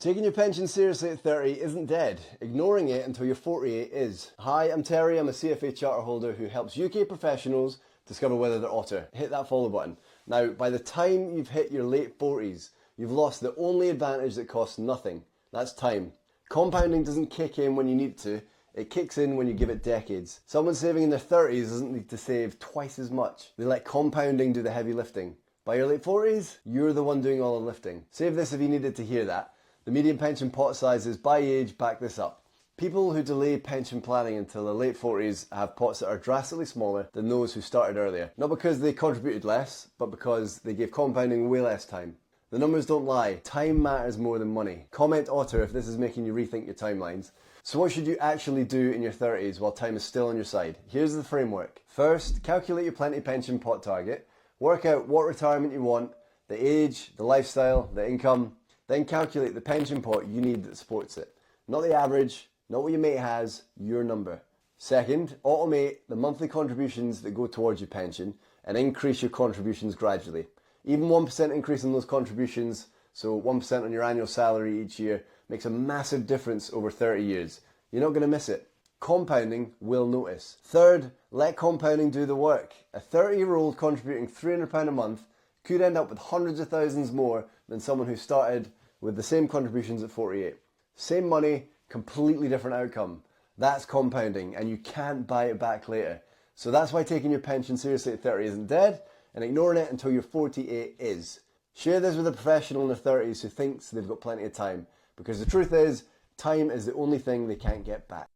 Taking your pension seriously at 30 isn't dead. Ignoring it until you're 48 is. Hi, I'm Terry. I'm a CFA charter holder who helps UK professionals discover whether they're otter. Hit that follow button. Now, by the time you've hit your late 40s, you've lost the only advantage that costs nothing. That's time. Compounding doesn't kick in when you need it to. It kicks in when you give it decades. Someone saving in their 30s doesn't need to save twice as much. They let compounding do the heavy lifting. By your late 40s, you're the one doing all the lifting. Save this if you needed to hear that. The median pension pot sizes by age back this up. People who delay pension planning until their late 40s have pots that are drastically smaller than those who started earlier. Not because they contributed less, but because they gave compounding way less time. The numbers don't lie. Time matters more than money. Comment otter if this is making you rethink your timelines. So what should you actually do in your 30s while time is still on your side? Here's the framework. First, calculate your plenty pension pot target. Work out what retirement you want, the age, the lifestyle, the income. Then calculate the pension pot you need that supports it. Not the average, not what your mate has, your number. Second, automate the monthly contributions that go towards your pension and increase your contributions gradually. Even 1% increase in those contributions, so 1% on your annual salary each year, makes a massive difference over 30 years. You're not going to miss it. Compounding will notice. Third, let compounding do the work. A 30-year-old contributing £300 a month could end up with hundreds of thousands more than someone who started with the same contributions at 48. Same money, completely different outcome. That's compounding, and you can't buy it back later. So that's why taking your pension seriously at 30 isn't dead, and ignoring it until you're 48 is. Share this with a professional in their 30s who thinks they've got plenty of time, because the truth is, time is the only thing they can't get back.